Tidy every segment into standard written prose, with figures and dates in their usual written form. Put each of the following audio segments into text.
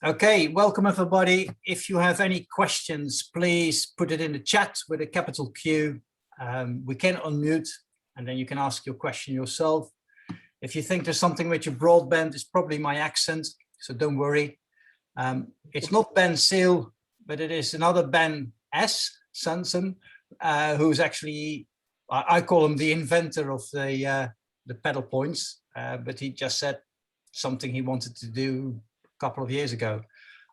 Okay, welcome everybody. If you have any questions, please put it in the chat with a capital Q. We can unmute and then you can ask your question yourself. If you think there's something with your broadband, it's probably my accent, so don't worry. It's not Ben Seal, but it is another Ben S. Sanson, who's actually, I call him the inventor of the PaddlePoints, but he just said something he wanted to do a couple of years ago.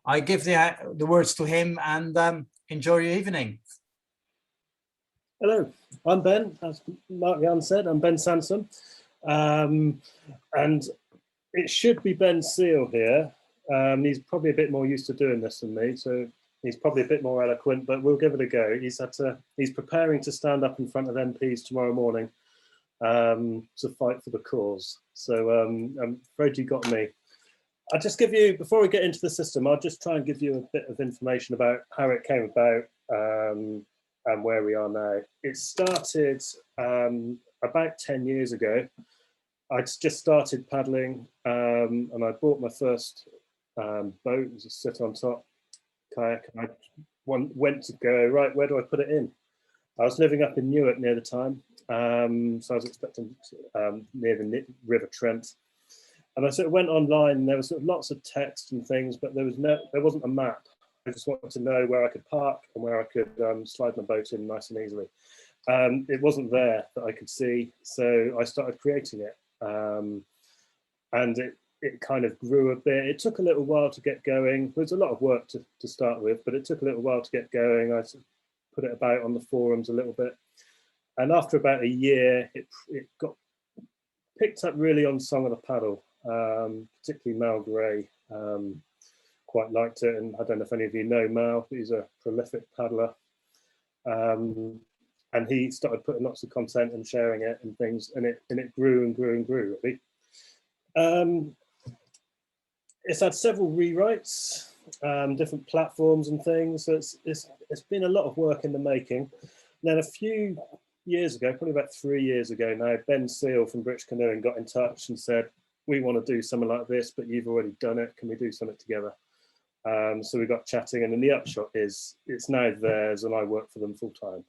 I give the words to him and enjoy your evening. Hello, I'm Ben, as Mark Jan said, I'm Ben Sanson. And it should be Ben Seal here. He's probably a bit more used to doing this than me, so he's probably a bit more eloquent, but we'll give it a go. He's preparing to stand up in front of MPs tomorrow morning to fight for the cause. So I'm afraid you got me. I'll just give you, before we get into the system, I'll just try and give you a bit of information about how it came about and where we are now. It started about 10 years ago. I'd just started paddling and I bought my first boat. It was a sit on top kayak, and I went to go, right, where do I put it in? I was living up in Newark near the time, so I was expecting near the River Trent. And I sort of went online and there was sort of lots of text and things, but there wasn't a map. I just wanted to know where I could park and where I could slide my boat in nice and easily. It wasn't there that I could see, so I started creating it. And it kind of grew a bit. It took a little while to get going. There was a lot of work to start with, but it took a little while to get going. I sort of put it about on the forums a little bit. And after about a year, it got picked up really on Song of the Paddle, particularly Mal Gray. Quite liked it, and I don't know if any of you know Mal, but he's a prolific paddler. And he started putting lots of content and sharing it and things, and it grew and grew and grew, really. It's had several rewrites, different platforms and things, so it's been a lot of work in the making. Then a few years ago, probably about 3 years ago now, Ben Seal from Britsh Canoeing got in touch and said, we want to do something like this, but you've already done it, can we do something together? So we got chatting, and then the upshot is it's now theirs and I work for them full time.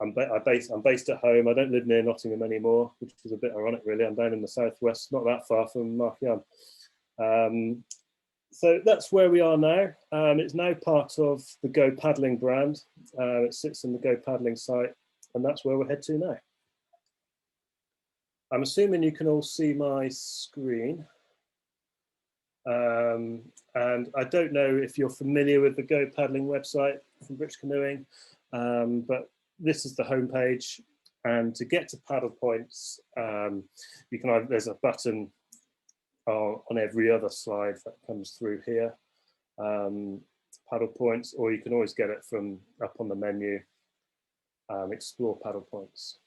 I'm based at home. I don't live near Nottingham anymore, which is a bit ironic really. I'm down in the southwest, not that far from Mark Jan. So that's where we are now. It's now part of the Go Paddling brand. It sits in the Go Paddling site, and that's where we're head to now. I'm assuming you can all see my screen. And I don't know if you're familiar with the Go Paddling website from Britsh Canoeing, but this is the homepage. And to get to PaddlePoints, you can there's a button on every other slide that comes through here, PaddlePoints, or you can always get it from up on the menu, Explore PaddlePoints.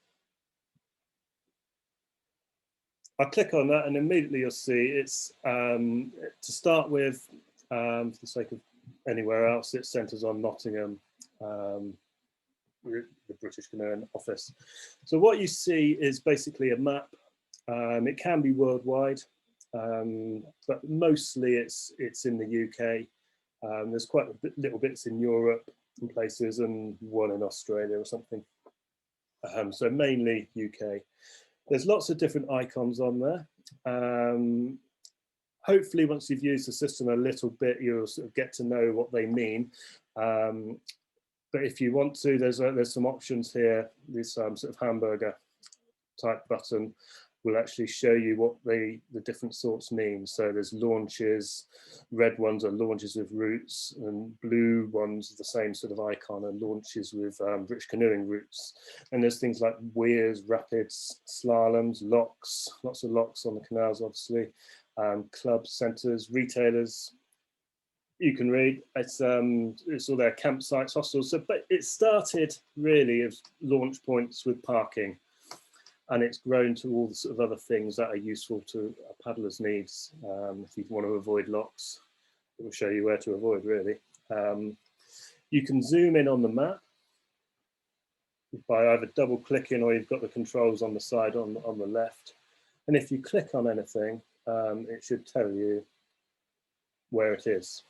I'll click on that and immediately you'll see it's, to start with, for the sake of anywhere else, it centres on Nottingham, the British Canoeing office. So what you see is basically a map. It can be worldwide, but mostly it's in the UK. There's quite little bits in Europe and places, and one in Australia or something. So mainly UK. There's lots of different icons on there. Hopefully, once you've used the system a little bit, you'll sort of get to know what they mean. But if you want to, there's some options here. This sort of hamburger type button will actually show you what the different sorts mean. So there's launches, red ones are launches with routes, and blue ones the same sort of icon are launches with Britsh Canoeing routes. And there's things like weirs, rapids, slaloms, locks, lots of locks on the canals, obviously, clubs, centres, retailers. You can read, it's all their campsites, hostels. So, but it started really as launch points with parking. And it's grown to all the sort of other things that are useful to a paddler's needs. If you want to avoid locks, it will show you where to avoid, really. You can zoom in on the map by either double clicking, or you've got the controls on the side on the left. And if you click on anything, it should tell you where it is.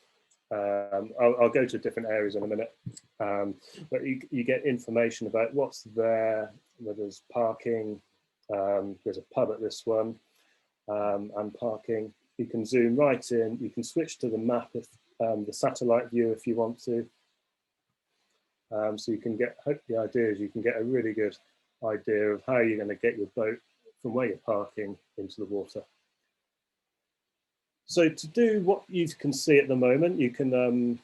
I'll go to different areas in a minute, but you get information about what's there, where there's parking, there's a pub at this one, and parking. You can zoom right in, you can switch to the map, if the satellite view if you want to. So you can get, the idea is you can get a really good idea of how you're going to get your boat from where you're parking into the water. So to do what you can see at the moment, you can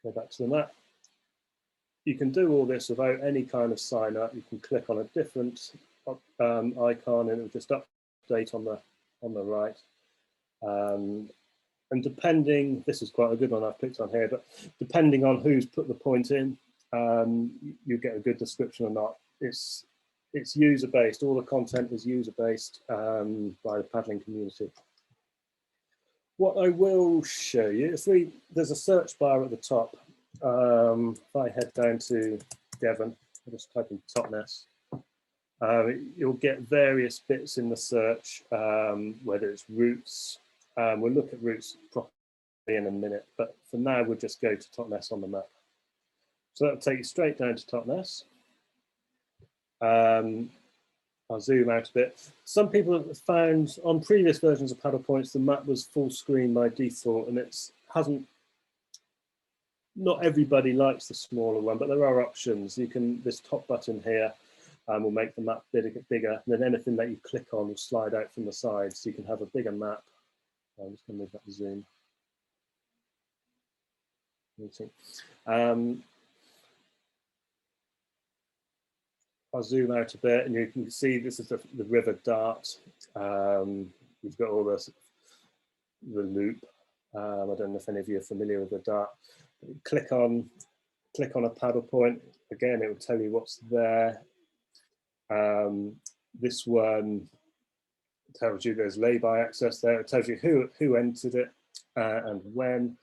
go back to the map. You can do all this without any kind of sign up. You can click on a different icon and it will just update on the right. And depending, this is quite a good one I've picked on here, but depending on who's put the point in, you get a good description or not. It's user-based. All the content is user-based by the paddling community. What I will show you, there's a search bar at the top. If I head down to Devon, I'll just type in Totnes. You'll get various bits in the search, whether it's routes. We'll look at routes properly in a minute, but for now we'll just go to Totnes on the map. So that'll take you straight down to Totnes. I'll zoom out a bit. Some people have found on previous versions of PaddlePoints the map was full screen by default, and not everybody likes the smaller one, but there are options. This top button here will make the map bigger, and then anything that you click on will slide out from the side, so you can have a bigger map. I'm just going to move that to zoom. I'll zoom out a bit, and you can see this is the River Dart. You've got all the loop. I don't know if any of you are familiar with the Dart. Click on a paddle point. Again, it will tell you what's there. This one tells you there's lay-by access there. It tells you who entered it and when,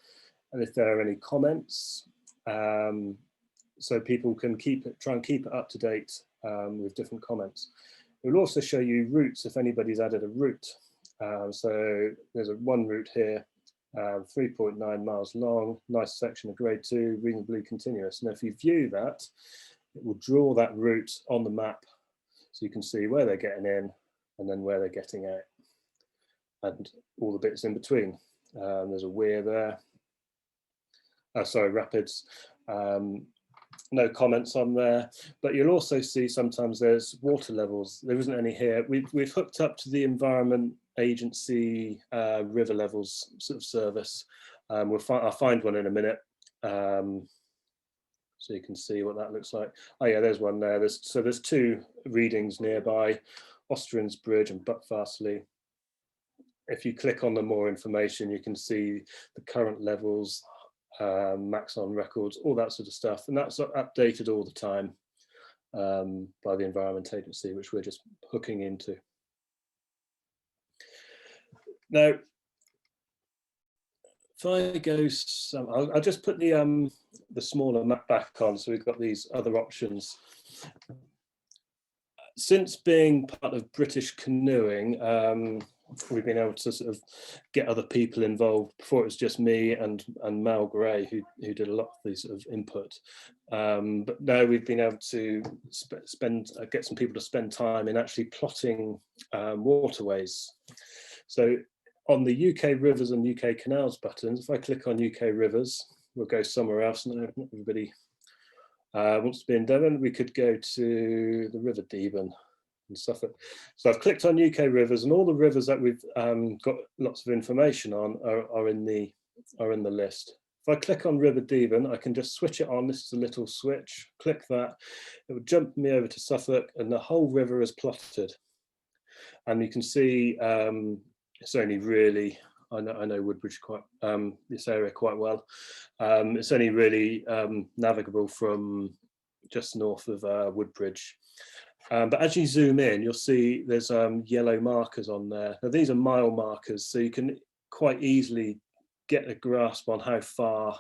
and if there are any comments. So people can try and keep it up to date with different comments. It will also show you routes if anybody's added a route. So there's one route here, 3.9 miles long, nice section of grade 2, reasonably continuous. And if you view that, it will draw that route on the map so you can see where they're getting in and then where they're getting out and all the bits in between. There's a weir there. Sorry, rapids. No comments on there, but you'll also see sometimes there's water levels. There isn't any here. We've hooked up to the Environment Agency river levels sort of service. I'll find one in a minute, so you can see what that looks like. Oh yeah, there's one there. There's two readings nearby, Osterins Bridge and Buckfastleigh. If you click on the more information, you can see the current levels, max on records, all that sort of stuff, and that's updated all the time by the Environment Agency, which we're just hooking into. Now, if I go, I'll just put the smaller map back on, so we've got these other options. Since being part of British Canoeing, we've been able to sort of get other people involved. Before it was just me and Mel Gray who did a lot of these sort of input. But now we've been able to get some people to spend time in actually plotting waterways. So on the UK rivers and UK canals buttons, if I click on UK rivers, we'll go somewhere else. Not everybody wants to be in Devon. We could go to the River Deben and Suffolk. So I've clicked on UK rivers, and all the rivers that we've got lots of information on are in the list. If I click on River Deben, I can just switch it on. This is a little switch. Click that. It will jump me over to Suffolk, and the whole river is plotted. And you can see it's only really, I know Woodbridge this area quite well. It's only really navigable from just north of Woodbridge. But as you zoom in, you'll see there's yellow markers on there. Now these are mile markers, so you can quite easily get a grasp on how far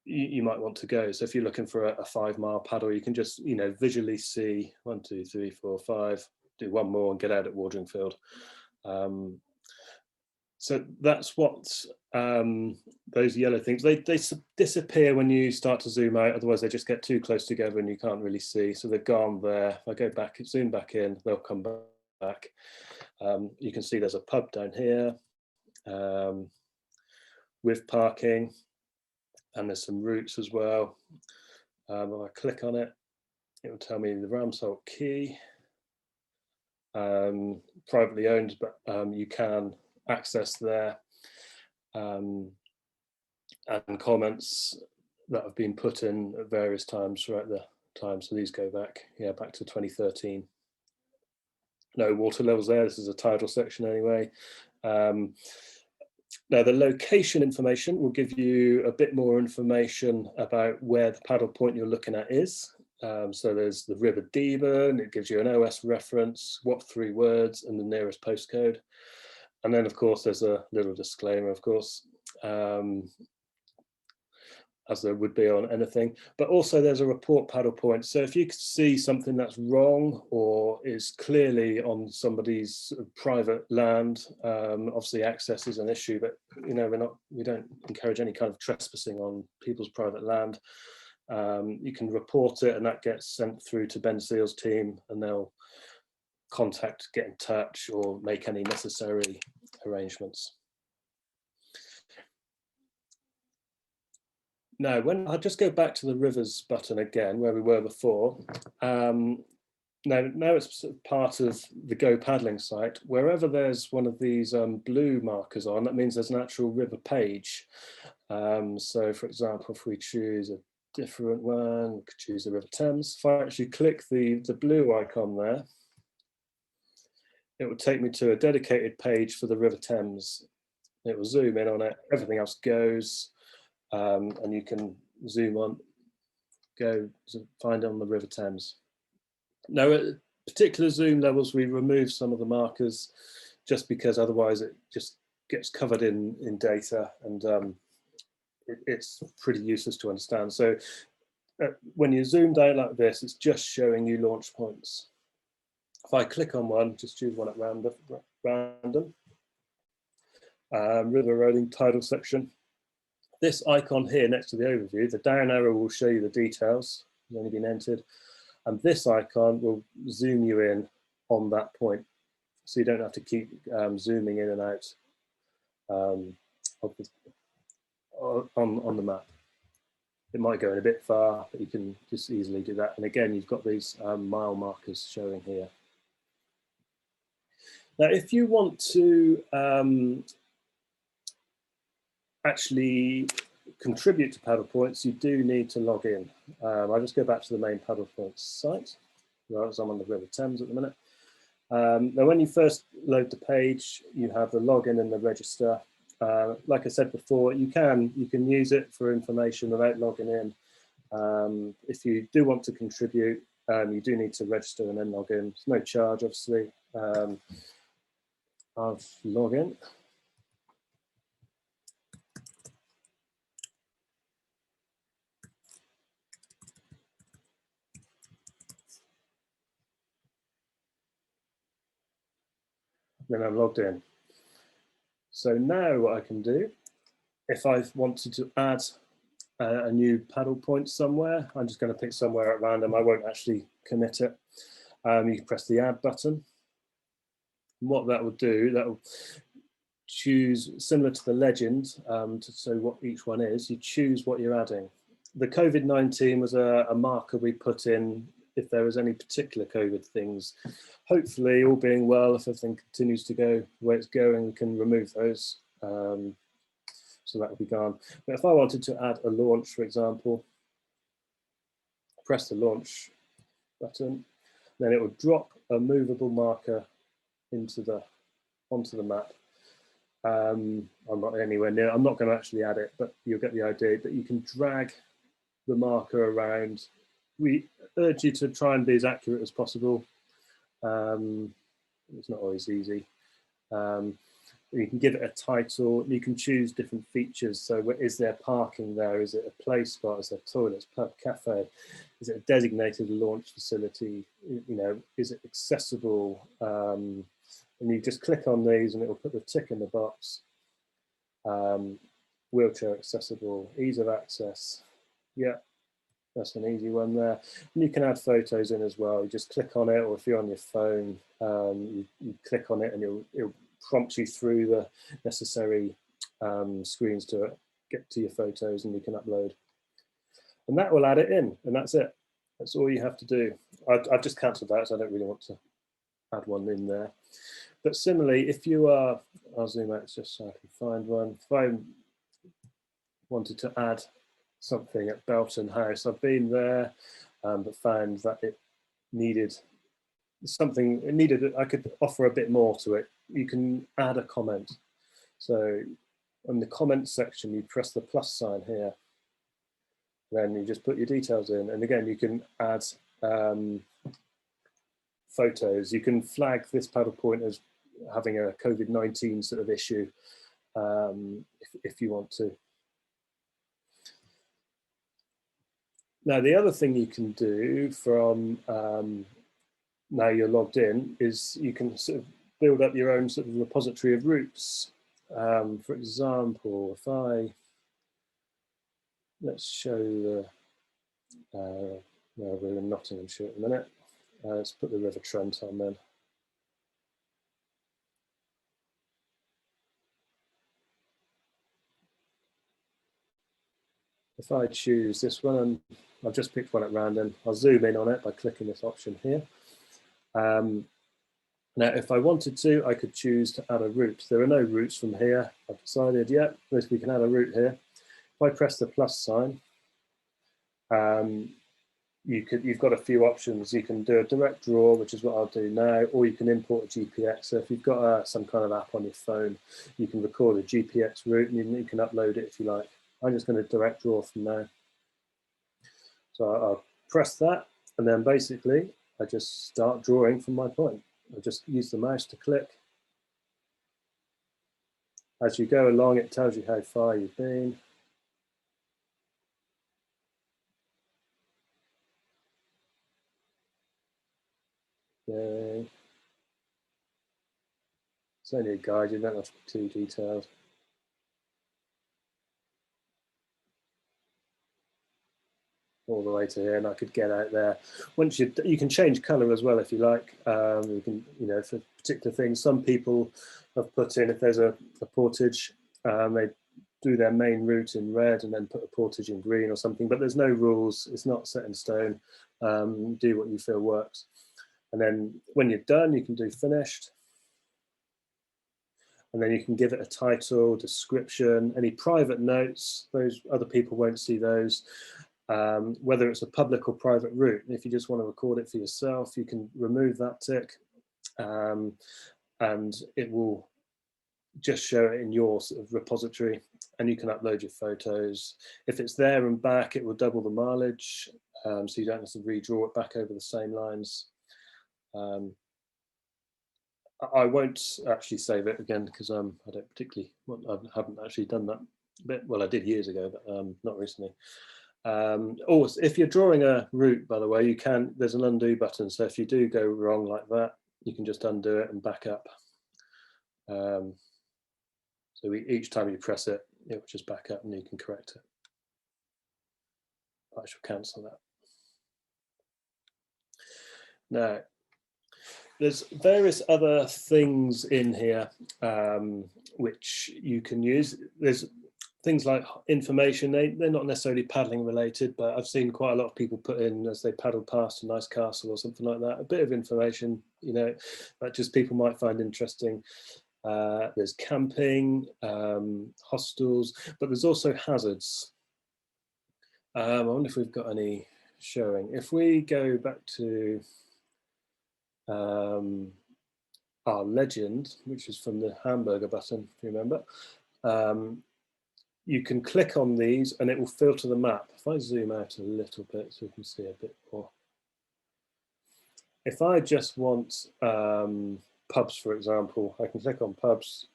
you might want to go. So if you're looking for a 5-mile paddle, you can just visually see 1, 2, 3, 4, 5. Do one more and get out at Wateringfield. So that's what those yellow things, they disappear when you start to zoom out, otherwise they just get too close together and you can't really see. So they've gone there. If I go back, zoom back in, they'll come back. You can see there's a pub down here with parking, and there's some routes as well. If I click on it, it will tell me the Ramsholt Quay, privately owned, but you can access there, and comments that have been put in at various times throughout the time. So these go back, yeah, back to 2013. No water levels there. This is a tidal section anyway. Now the location information will give you a bit more information about where the paddle point you're looking at is. So there's the River Devon, it gives you an OS reference, what 3 words, and the nearest postcode. And then of course there's a little disclaimer, of course, as there would be on anything, but also there's a report paddle point. So if you see something that's wrong or is clearly on somebody's private land, obviously access is an issue, but you know, we don't encourage any kind of trespassing on people's private land. You can report it and that gets sent through to Ben Seal's team and they'll contact, get in touch or make any necessary arrangements. Now, when I'll just go back to the rivers button again, where we were before. Now it's part of the Go Paddling site. Wherever there's one of these blue markers on, that means there's an actual river page. So for example, if we choose a different one, we could choose the River Thames. If I actually click the blue icon there, it will take me to a dedicated page for the River Thames. It will zoom in on it, everything else goes. And you can zoom on, go to find it on the River Thames. Now at particular zoom levels, we remove some of the markers just because otherwise it just gets covered in data and it's pretty useless to understand. So when you zoomed out like this, it's just showing you launch points. If I click on one, just choose one at random, river rolling tidal section. This icon here next to the overview, the down arrow will show you the details, it's only been entered, and this icon will zoom you in on that point, so you don't have to keep zooming in and out on the map. It might go in a bit far, but you can just easily do that. And again, you've got these mile markers showing here. Now, if you want to actually contribute to PaddlePoints, you do need to log in. I'll just go back to the main PaddlePoints site, as I'm on the River Thames at the minute. Now, when you first load the page, you have the login and the register. Like I said before, you can use it for information without logging in. If you do want to contribute, you do need to register and then log in. There's no charge, obviously. I'll log in. Then I'm logged in. So now what I can do, if I wanted to add a new paddle point somewhere, I'm just going to pick somewhere at random. I won't actually commit it. You can press the add button. And what that will do, that will choose, similar to the legend, so what each one is, you choose what you're adding. The COVID-19 was a marker we put in if there was any particular COVID things. Hopefully, all being well, if everything continues to go the way it's going, we can remove those. So that will be gone. But if I wanted to add a launch, for example, press the launch button, then it will drop a movable marker onto the map. I'm not anywhere near, I'm not going to actually add it, but you'll get the idea that you can drag the marker around. We urge you to try and be as accurate as possible. It's not always easy. You can give it a title, you can choose different features. So is there parking there? Is it a play spot? Is there toilets, pub, cafe? Is it a designated launch facility? You know, is it accessible? And you just click on these and it will put the tick in the box. Wheelchair accessible, ease of access. Yeah, that's an easy one there. And you can add photos in as well. You just click on it, or if you're on your phone, you click on it and it'll prompt you through the necessary screens to get to your photos, and you can upload. And that will add it in, and that's it. That's all you have to do. I've just cancelled that, so I don't really want to add one in there. But similarly, if you are, I'll zoom out just so I can find one. If I wanted to add something at Belton House, I've been there, but found that it needed something. I could offer a bit more to it. You can add a comment. So on the comment section, you press the plus sign here. Then you just put your details in, and again, you can add photos. You can flag this paddle point as having a COVID-19 sort of issue if you want to. Now, the other thing you can do from now you're logged in is you can sort of build up your own sort of repository of routes. For example, if let's show the, we're in Nottinghamshire at the minute. Let's put the River Trent on then. If I choose this one, and I've just picked one at random, I'll zoom in on it by clicking this option here. Now, if I wanted to, I could choose to add a route. There are no routes from here. I've decided, yeah, we can add a route here. If I press the plus sign, you've got a few options. You can do a direct draw, which is what I'll do now, or you can import a GPX. So if you've got some kind of app on your phone, you can record a GPX route and you can upload it if you like. I'm just going to direct draw from now. So I'll press that, and then basically I just start drawing from my point. I just use the mouse to click. As you go along, it tells you how far you've been. Okay. It's only a guide, you don't have to be too detailed. All the way to here, and I could get out there. Once you can change color as well if you like. You can, for particular things, some people have put in, if there's a portage, they do their main route in red and then put a portage in green or something, but there's no rules, it's not set in stone. Do what you feel works. And then when you're done, you can do finished. And then you can give it a title, description, any private notes, those other people won't see those. Whether it's a public or private route. If you just want to record it for yourself, you can remove that tick, and it will just show it in your sort of repository, and you can upload your photos. If it's there and back, it will double the mileage, so you don't have to redraw it back over the same lines. I won't actually save it again because I don't particularly, I haven't actually done that bit. Well, I did years ago, but not recently. Also, if you're drawing a route, by the way, there's an undo button. So if you do go wrong like that, you can just undo it and back up. So each time you press it, it will just back up and you can correct it. I shall cancel that. Now, there's various other things in here which you can use. There's things like information, they're not necessarily paddling related, but I've seen quite a lot of people put in as they paddle past a nice castle or something like that, a bit of information, that just people might find interesting. There's camping, hostels, but there's also hazards. I wonder if we've got any showing. If we go back to our legend, which is from the hamburger button, if you remember, you can click on these and it will filter the map. If I zoom out a little bit so we can see a bit more. If I just want pubs, for example, I can click on pubs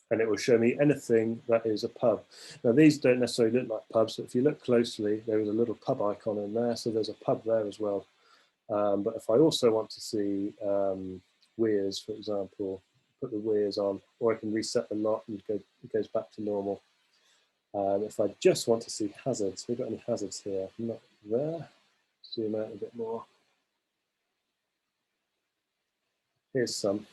and it will show me anything that is a pub. Now these don't necessarily look like pubs, but if you look closely, there is a little pub icon in there, so there's a pub there as well. But if I also want to see weirs, for example, put the weirs on, or I can reset the lot and it goes back to normal. If I just want to see hazards, we've got any hazards here? Not there. Zoom out a bit more. Here's some.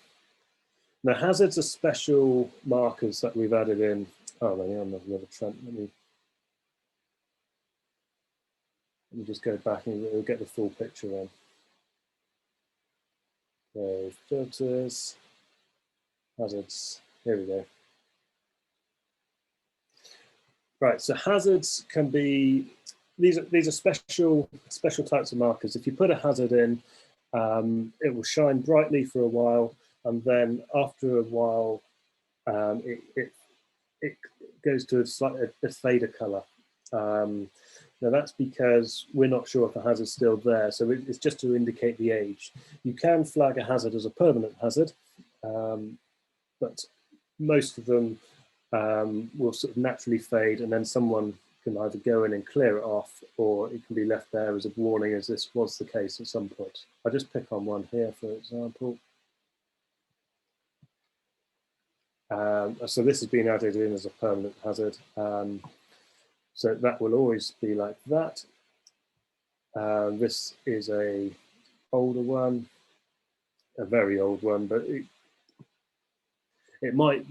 Now, hazards are special markers that we've added in. Oh, no, I'm not another Trent. Let me just go back and we'll get the full picture in. So, filters, hazards. Here we go. Right, so hazards can be, these are special types of markers. If you put a hazard in, it will shine brightly for a while, and then after a while, it goes to a fader color. Now that's because we're not sure if the hazard's still there, so it's just to indicate the age. You can flag a hazard as a permanent hazard, but most of them will sort of naturally fade, and then someone can either go in and clear it off, or it can be left there as a warning, as this was the case at some point. I'll just pick on one here, for example. So this has been added in as a permanent hazard. So that will always be like that. This is a older one, a very old one, but it might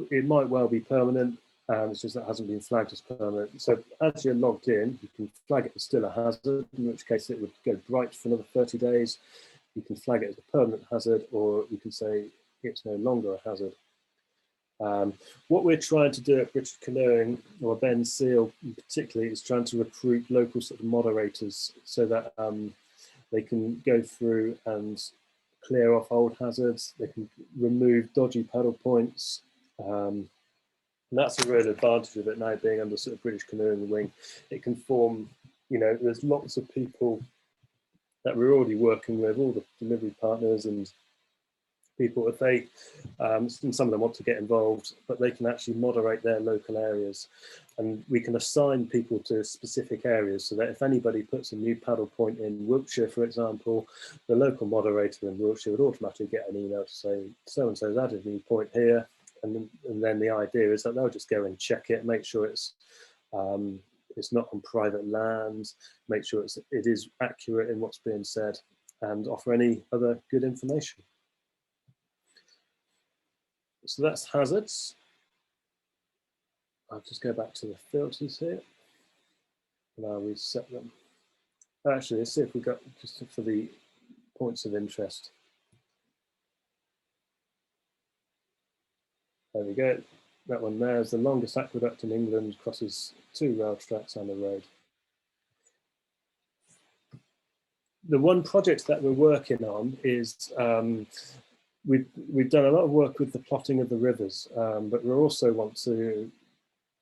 well be permanent. It's just that it hasn't been flagged as permanent. So as you're logged in, you can flag it as still a hazard, in which case it would go bright for another 30 days. You can flag it as a permanent hazard, or you can say it's no longer a hazard. What we're trying to do at Britsh Canoeing, or Ben Seal in particular, is trying to recruit local sort of moderators so that they can go through and clear off old hazards. They can remove dodgy paddle points. And that's a real advantage of it now being under sort of British Canoeing wing. It can form, you know, there's lots of people that we're already working with, all the delivery partners and people, if they, and some of them want to get involved, but they can actually moderate their local areas. And we can assign people to specific areas so that if anybody puts a new paddle point in Wiltshire, for example, the local moderator in Wiltshire would automatically get an email to say, so-and-so's added a new point here. And then the idea is that they'll just go and check it, make sure it's not on private land, make sure it is accurate in what's being said, and offer any other good information. So that's hazards. I'll just go back to the filters here, and I'll reset them. Actually, let's see if we got just for the points of interest. There we go. That one there is the longest aqueduct in England, crosses 2 rail tracks and a road. The one project that we're working on is we've done a lot of work with the plotting of the rivers, but we also want to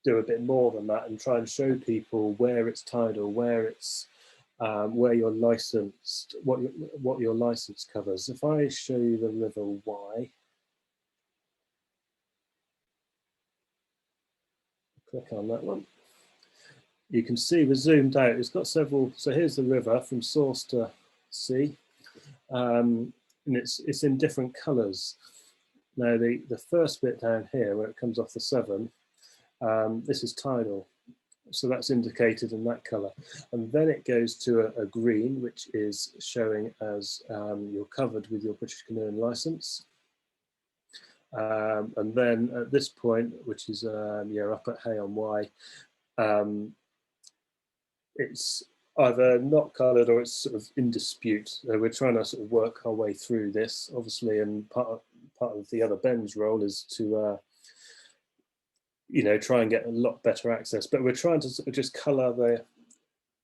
do a bit more than that and try and show people where it's tidal, where it's where you're licensed, what your license covers. If I show you the River Wye, click on that one, you can see we're zoomed out. It's got several, so here's the river from source to sea, and it's in different colours. Now the first bit down here where it comes off the Severn, this is tidal, so that's indicated in that colour, and then it goes to a green, which is showing as you're covered with your British Canoeing licence. And then at this point, which is you're up at Hay on Wye, it's either not coloured or it's sort of in dispute. So we're trying to sort of work our way through this, obviously, and part of the other Ben's role is to you know, try and get a lot better access. But we're trying to sort of just colour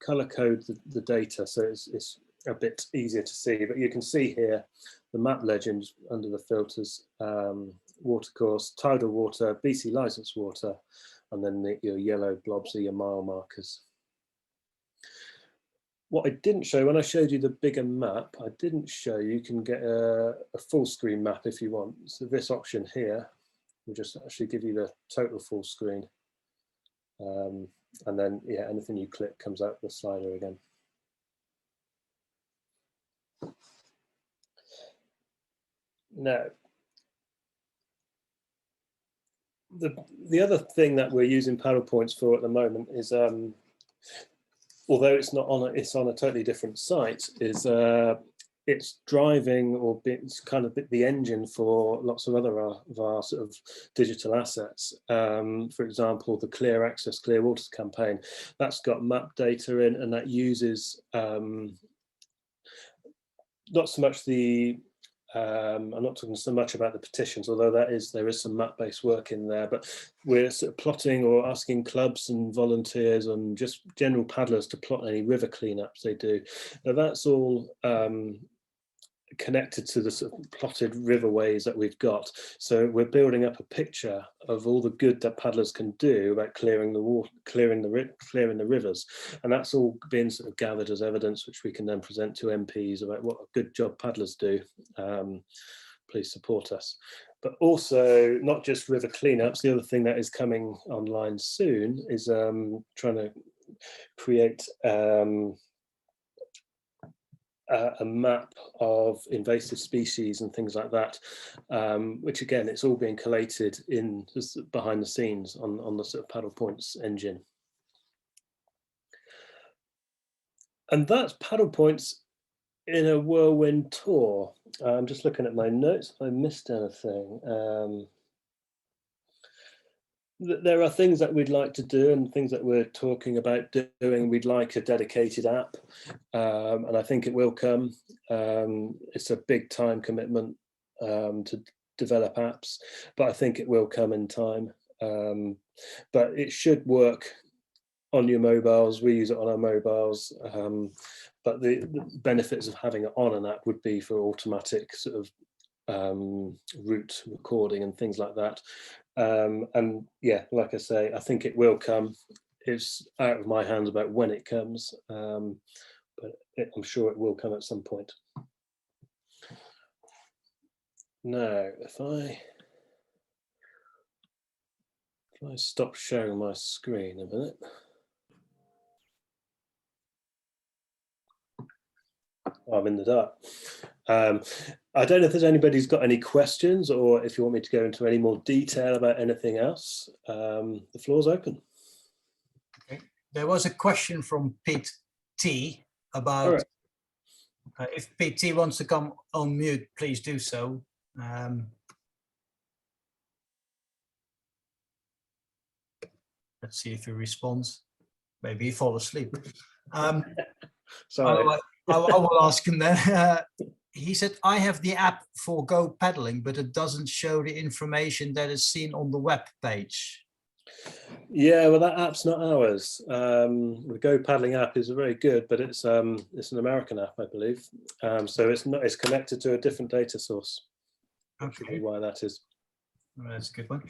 code the data, so it's a bit easier to see. But you can see here the map legend under the filters, watercourse, tidal water, BC licence water, and then your yellow blobs are your mile markers. What I didn't show, when I showed you the bigger map, I didn't show you can get a full screen map if you want. So this option here will just actually give you the total full screen. And then, yeah, anything you click comes out the slider again. Now, the other thing that we're using PaddlePoints for at the moment is, although it's not on it's on a totally different site, is it's driving, or it's kind of the engine for lots of other of our sort of digital assets. For example, the Clear Access, Clear Waters campaign, that's got map data in, and that uses not so much the I'm not talking so much about the petitions, although there is some map-based work in there, but we're sort of plotting or asking clubs and volunteers and just general paddlers to plot any river cleanups they do. Now that's all connected to the sort of plotted riverways that we've got. So we're building up a picture of all the good that paddlers can do about clearing the water, clearing the rivers, and that's all being sort of gathered as evidence, which we can then present to MPs about what a good job paddlers do. Please support us. But also, not just river cleanups, the other thing that is coming online soon is trying to create a map of invasive species and things like that, which again, it's all being collated in just behind the scenes on the sort of PaddlePoints engine. And that's PaddlePoints in a whirlwind tour. I'm just looking at my notes if I missed anything. There are things that we'd like to do and things that we're talking about doing. We'd like a dedicated app, and I think it will come. It's a big time commitment to develop apps, but I think it will come in time. But it should work on your mobiles. We use it on our mobiles, but the benefits of having it on an app would be for automatic sort of route recording and things like that. And yeah, like I say, I think it will come. It's out of my hands about when it comes, but I'm sure it will come at some point. Now, if I stop sharing my screen a minute. I'm in the dark. I don't know if there's anybody's got any questions, or if you want me to go into any more detail about anything else. The floor's open. Okay. There was a question from Pete T about if Pete T wants to come on mute, please do so. Let's see if he responds. Maybe he fall asleep. Sorry. I will ask him then. He said, I have the app for Go Paddling, but it doesn't show the information that is seen on the web page. Yeah, well, that app's not ours. The Go Paddling app is very good, but it's an American app, I believe. So it's connected to a different data source. Okay, why that is. Well, that's a good one.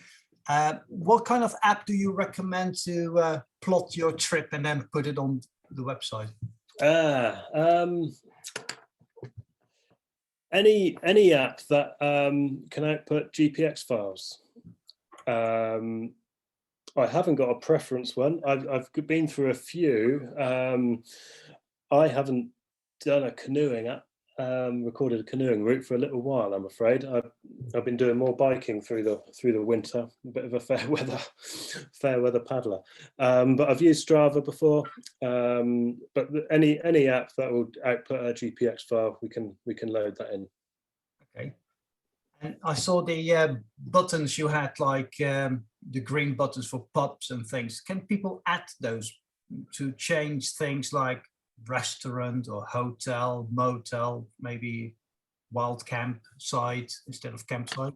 What kind of app do you recommend to plot your trip and then put it on the website? Any app that can output GPX files. I haven't got a preference one. I've been through a few. I haven't done a canoeing app, recorded a canoeing route for a little while, I'm afraid. I've been doing more biking through the winter, a bit of a fair weather paddler. But I've used Strava before. But any app that will output a GPX file, we can load that in. Okay. And I saw the buttons you had, like the green buttons for pubs and things. Can people add those to change things like restaurant or hotel, motel, maybe wild campsite instead of campsite?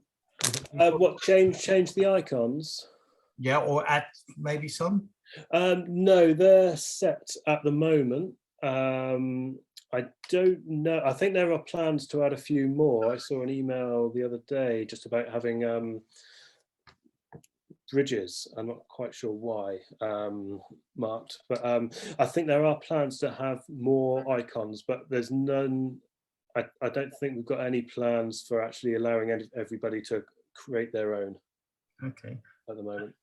What change the icons? Yeah, or add maybe some? No, they're set at the moment. I don't know. I think there are plans to add a few more. I saw an email the other day just about having bridges. I'm not quite sure why marked, but I think there are plans to have more icons, but there's none. I don't think we've got any plans for actually allowing everybody to create their own. Okay. At the moment.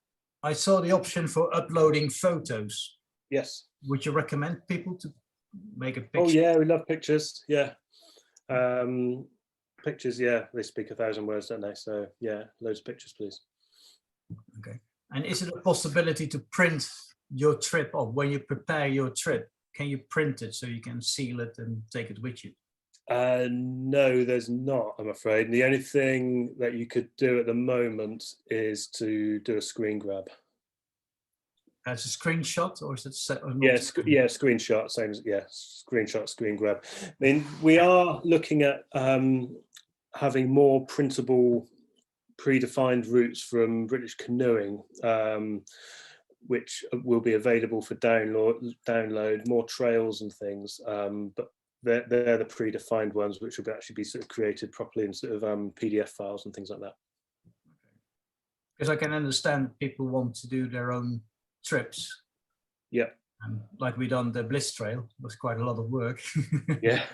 I saw the option for uploading photos. Yes. Would you recommend people to make a picture? Oh yeah, we love pictures. Yeah. Pictures, yeah, they speak 1,000 words, don't they? So yeah, loads of pictures, please. And is it a possibility to print your trip, or when you prepare your trip, can you print it so you can seal it and take it with you? No, there's not, I'm afraid. The only thing that you could do at the moment is to do a screen grab. As a screenshot, or is it set? Or not? Yeah, screenshot, same as, yeah, screenshot, screen grab. I mean, we are looking at having more printable, predefined routes from British Canoeing, which will be available for download, more trails and things, but they're the predefined ones, which will actually be sort of created properly in sort of PDF files and things like that. Because I can understand people want to do their own trips. Yeah. And like we done the Bliss Trail, it was quite a lot of work. Yeah.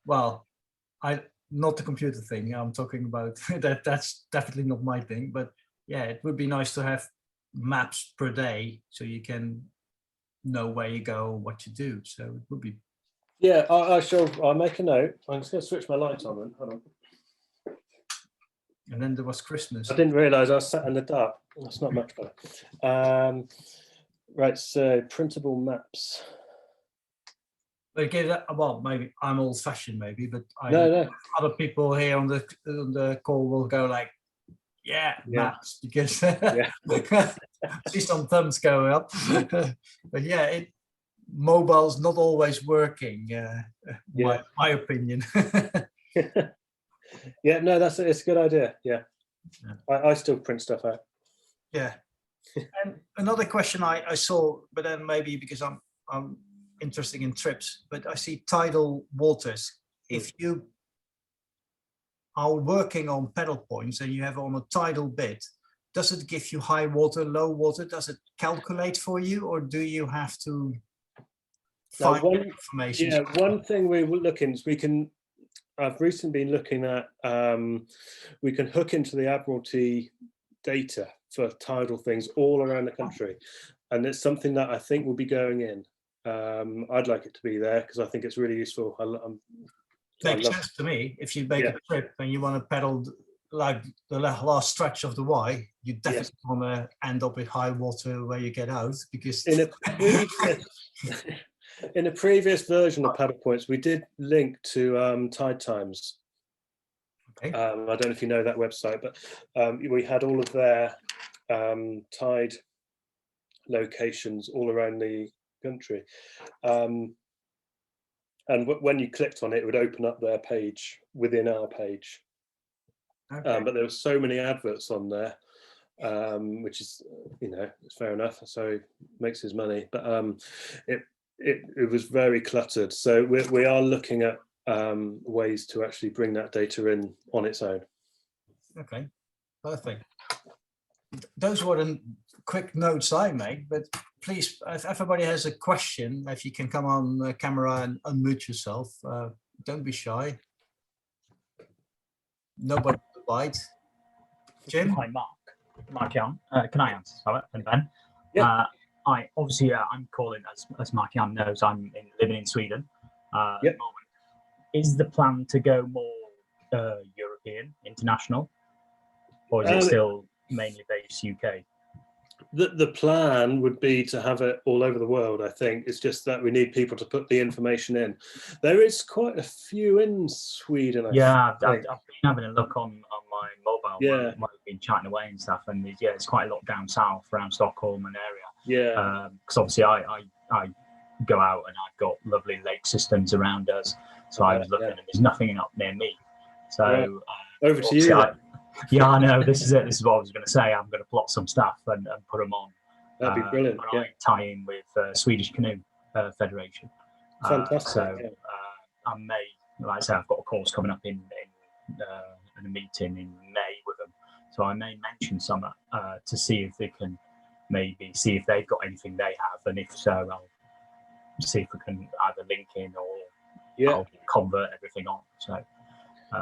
Well, not the computer thing I'm talking about. That's definitely not my thing, but yeah, it would be nice to have maps per day so you can know where you go, what you do. So it would be. Yeah, I'll make a note. I'm just going to switch my lights on then. Hold on. And then there was Christmas. I didn't realise I was sat in the dark. That's not much better. Right, so printable maps. But well, maybe I'm old-fashioned, maybe, but No. other people here on the call will go like, yeah, maps, because see some thumbs going up. But yeah, mobile's not always working. My opinion. Yeah, no, it's a good idea. Yeah, I still print stuff out. Yeah. And another question I saw, but then maybe because I'm interested in trips, but I see tidal waters. If you are working on paddle points and you have on a tidal bit, does it give you high water, low water? Does it calculate for you, or do you have to find information? Yeah, one thing we will look into is I've recently been looking at, we can hook into the Admiralty data for tidal things all around the country. And it's something that I think will be going in. I'd like it to be there because I think it's really useful. Makes sense to me. If you make a trip and you want to paddle like the last stretch of the Y, you definitely want to end up with high water where you get out, because in a previous version of PaddlePoints, we did link to Tide Times. Okay. I don't know if you know that website, but we had all of their tide locations all around the country. And when you clicked on it, it would open up their page within our page. Okay. But there were so many adverts on there, which is, it's fair enough. So he makes his money, but it was very cluttered. So we are looking at ways to actually bring that data in on its own. Okay, perfect. Those were the quick notes I made, but please, if everybody has a question, if you can come on camera and unmute yourself, don't be shy. Nobody will bite. Jim? Hi, Mark Young. Can I answer? Sorry, and Ben? Yeah. I'm calling, as Mark Young knows, I'm living in Sweden at the moment. Is the plan to go more European, international, or is it still mainly based UK? The plan would be to have it all over the world, I think. It's just that we need people to put the information in. There is quite a few in Sweden, I've been having a look on my mobile while I've been chatting away and stuff, and there's quite a lot down south around Stockholm and area. Yeah. Because obviously I go out and I've got lovely lake systems around us. So I was looking and there's nothing up near me. So over to you. I know, this is it. This is what I was going to say. I'm going to plot some stuff and put them on. That'd be brilliant. I tie in with Swedish Canoe Federation. Fantastic. So I may, like I say, I've got a course coming up in a meeting in May with them. So I may mention some to see if they can maybe see if they've got anything they have, and if so, I'll see if we can either link in or I'll convert everything on. So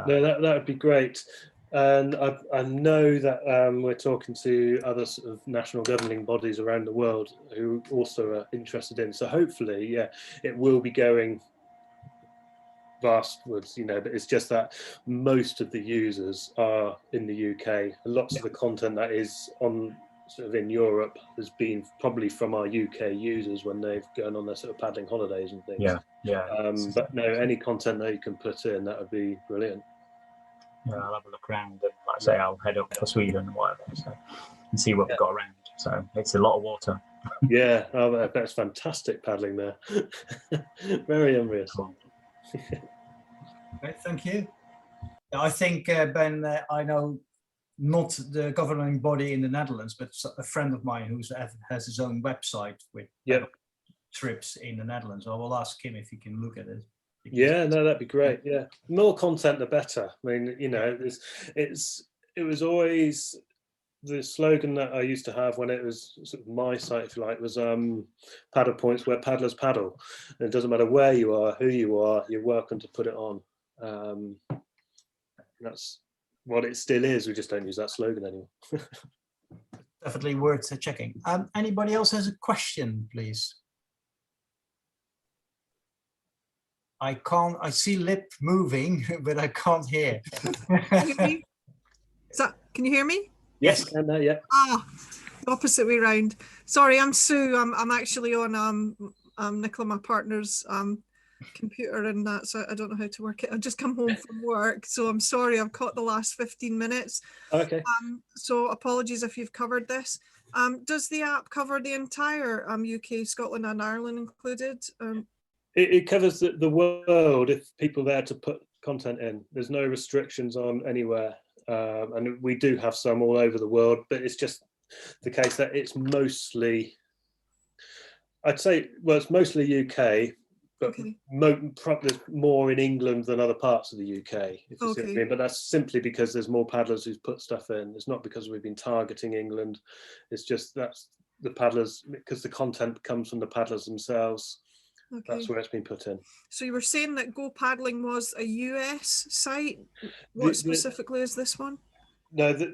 no, that would be great. And I know that we're talking to other sort of national governing bodies around the world who also are interested in. So hopefully, it will be going vast woods, you know, but it's just that most of the users are in the UK. And lots of the content that is on sort of in Europe has been probably from our UK users when they've gone on their sort of paddling holidays and things. Yeah. But no, any content that you can put in, that would be brilliant. Yeah, I'll have a look around, and like I say, I'll head up for Sweden and whatever, so, and see what we've got around. So it's a lot of water. Yeah, oh, I bet it's fantastic paddling there. Very envious. Cool. Okay, thank you. I think, Ben, I know not the governing body in the Netherlands, but a friend of mine who has his own website with trips in the Netherlands. I will ask him if he can look at it. Yeah, no, that'd be great. Yeah, more content the better. I mean, you know, it was always the slogan that I used to have when it was sort of my site, if you like, was paddle points where paddlers paddle. And it doesn't matter where you are, who you are, you're welcome to put it on. That's what it still is. We just don't use that slogan anymore. Definitely worth checking. Anybody else has a question, please? I see lip moving, but I can't hear. Can you hear me? Yes, yeah. Ah, the opposite way round. Sorry, I'm Sue. I'm actually on Nicola, my partner's computer and that, so I don't know how to work it. I've just come home from work, so I'm sorry I've caught the last 15 minutes. Okay. So apologies if you've covered this. Does the app cover the entire UK, Scotland and Ireland included? It covers the world if people there to put content in. There's no restrictions on anywhere. And we do have some all over the world, but it's just the case that it's mostly, I'd say, well, it's mostly UK, but there's more in England than other parts of the UK, if you see what I mean. But that's simply because there's more paddlers who've put stuff in. It's not because we've been targeting England. It's just that's the paddlers, because the content comes from the paddlers themselves. That's where it's been put in. So you were saying that Go Paddling was a US site. What specifically is this one? No, there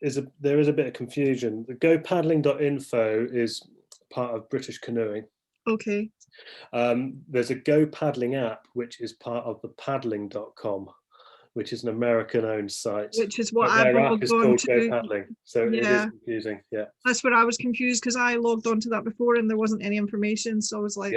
is a bit of confusion. The gopaddling.info is part of British Canoeing. Okay. There's a Go Paddling app, which is part of the paddling.com, which is an American-owned site. Which is what I've logged on to. Go Paddling, so it is confusing. Yeah, that's where I was confused because I logged on to that before and there wasn't any information, so I was like,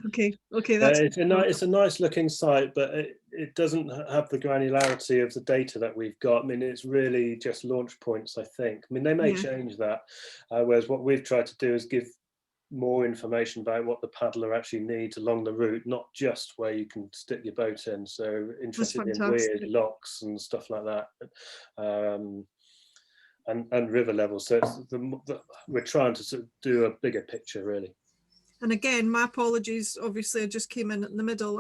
okay, that's. It's a nice looking site, but it doesn't have the granularity of the data that we've got. I mean, it's really just launch points, I think. I mean, they may change that, whereas what we've tried to do is give more information about what the paddler actually needs along the route, not just where you can stick your boat in. So interested in weird locks and stuff like that, and river levels. So it's we're trying to sort of do a bigger picture, really. And again, my apologies. Obviously, I just came in the middle.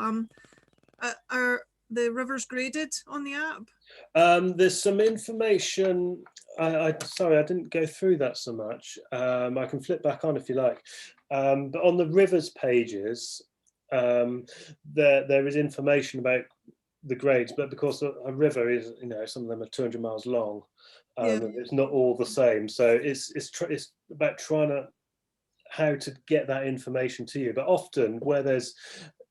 Are the rivers graded on the app? There's some information. Sorry, I didn't go through that so much. I can flip back on if you like. But on the rivers pages, there is information about the grades, but because a river is, you know, some of them are 200 miles long, it's not all the same. So it's about trying to how to get that information to you. But often where there's,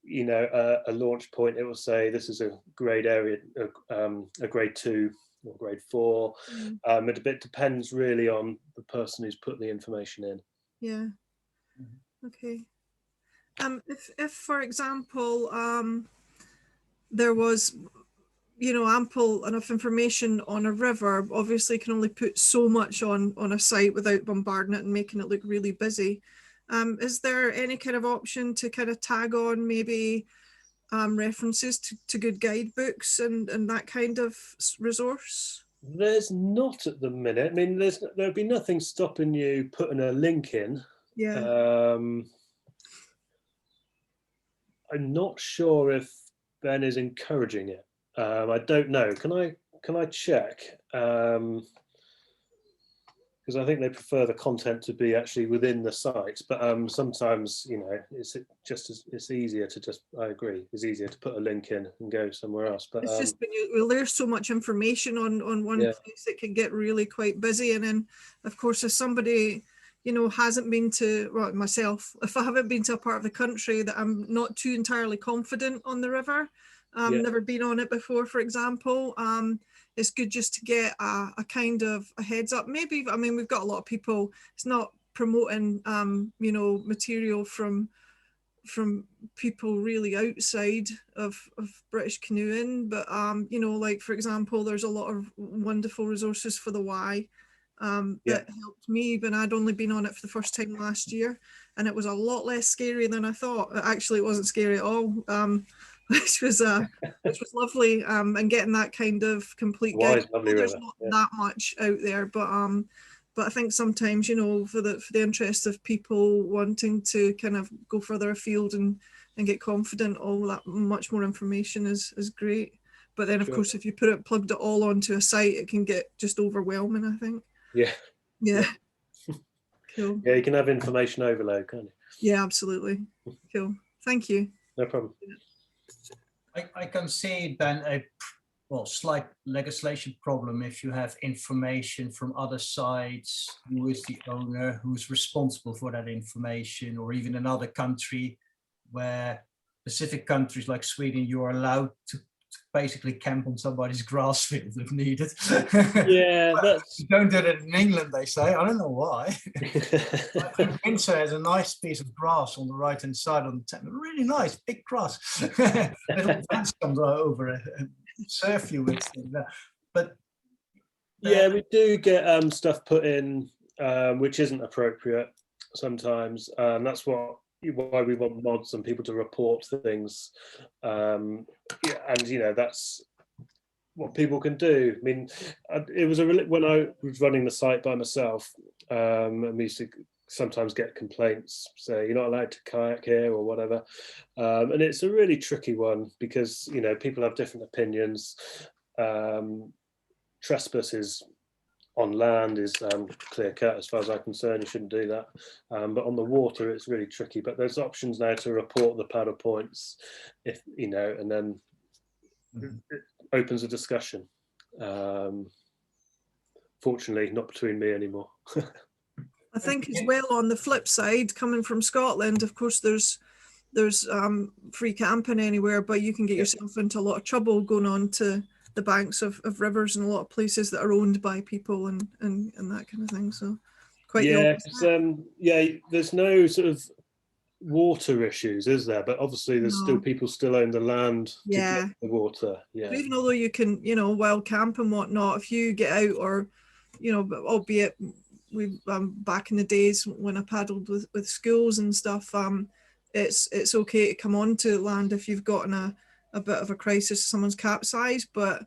you know, a launch point, it will say this is a grade area, a grade 2 or grade 4. It depends really on the person who's put the information in. Yeah. Okay. If for example, there was, you know, ample enough information on a river, obviously can only put so much on a site without bombarding it and making it look really busy. Is there any kind of option to kind of tag on maybe references to good guidebooks and that kind of resource? There's not at the minute. I mean, there'll be nothing stopping you putting a link in. Yeah. I'm not sure if Ben is encouraging it. I don't know. Can I check? Because I think they prefer the content to be actually within the site, but sometimes, you know, it's easier to just, I agree, it's easier to put a link in and go somewhere else. But it's just when there's so much information on one place, it can get really quite busy. And then of course, if somebody, you know, hasn't been to, well, myself, if I haven't been to a part of the country that I'm not too entirely confident on the river, never been on it before, for example, it's good just to get a kind of a heads up. Maybe, I mean, we've got a lot of people, it's not promoting, you know, material from people really outside of British canoeing, but you know, like for example, there's a lot of wonderful resources for the Y that helped me when I'd only been on it for the first time last year, and it was a lot less scary than I thought. Actually, it wasn't scary at all, which was lovely, and getting that kind of complete guide. There's not that much out there, but I think sometimes, you know, for the interest of people wanting to kind of go further afield and get confident, all that much more information is great. But then, of course, if you plugged it all onto a site, it can get just overwhelming, I think. Yeah. Cool. Yeah, you can have information overload, can't you? Yeah, absolutely. Cool. Thank you. No problem. I can see, Ben, a slight legislation problem if you have information from other sides, who is the owner, who's responsible for that information, or even another country where specific countries like Sweden, you're allowed to basically camp on somebody's grass field if needed. Yeah, that's... You don't do that in England, they say. I don't know why. Windsor has a nice piece of grass on the right-hand side on the tent. Really nice, big grass. Little fence comes over and surf you with it. But yeah, we do get stuff put in which isn't appropriate sometimes, and that's why we want mods and people to report things. Yeah, and you know, that's what people can do. I mean, it was when I was running the site by myself, and we used to sometimes get complaints, say you're not allowed to kayak here or whatever, and it's a really tricky one because, you know, people have different opinions. Trespasses on land is clear cut as far as I'm concerned. You shouldn't do that, but on the water it's really tricky. But there's options now to report the paddle points, if you know, and then it opens a discussion. Fortunately, not between me anymore. I think as well, on the flip side, coming from Scotland, of course, there's free camping anywhere, but you can get yourself into a lot of trouble going on to the banks of rivers and a lot of places that are owned by people and that kind of thing. So quite there's no sort of water issues, is there? But obviously there's still people still own the land to get the water. Yeah. So even although you can, you know, wild camp and whatnot, if you get out, or, you know, albeit we back in the days when I paddled with schools and stuff, it's okay to come onto land if you've gotten a bit of a crisis, someone's capsized, but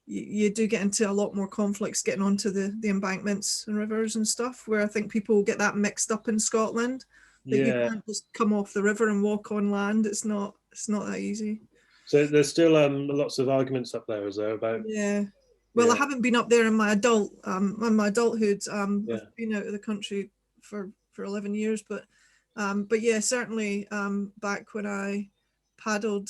you do get into a lot more conflicts getting onto the embankments and rivers and stuff, where I think people get that mixed up in Scotland, that you can't just come off the river and walk on land. It's not that easy. So there's still lots of arguments up there, is there, about? Well, I haven't been up there in my adulthood. I've been out of the country for 11 years, but yeah, certainly back when I paddled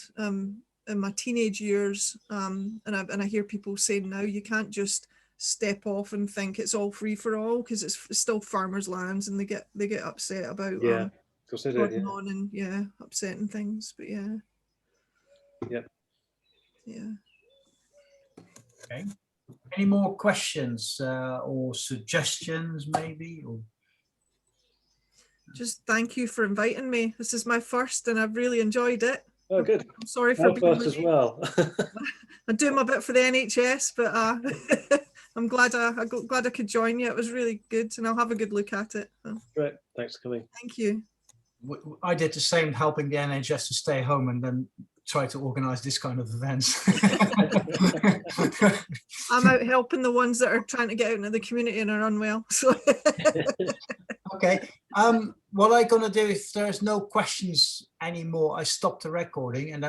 in my teenage years, and I hear people saying now you can't just step off and think it's all free for all, because it's still farmers' lands, and they get upset about going on and upsetting things. But okay. Any more questions or suggestions, maybe? Or just thank you for inviting me. This is my first, and I've really enjoyed it. Oh, good. I'm sorry for being as well. I'm doing my bit for the NHS, but I'm glad I could join you. It was really good, and I'll have a good look at it. Great. Thanks for coming. Thank you. I did the same, helping the NHS to stay home and then try to organise this kind of events. I'm out helping the ones that are trying to get out into the community and are unwell. So. Okay. What I'm going to do, if there's no questions anymore, I stop the recording and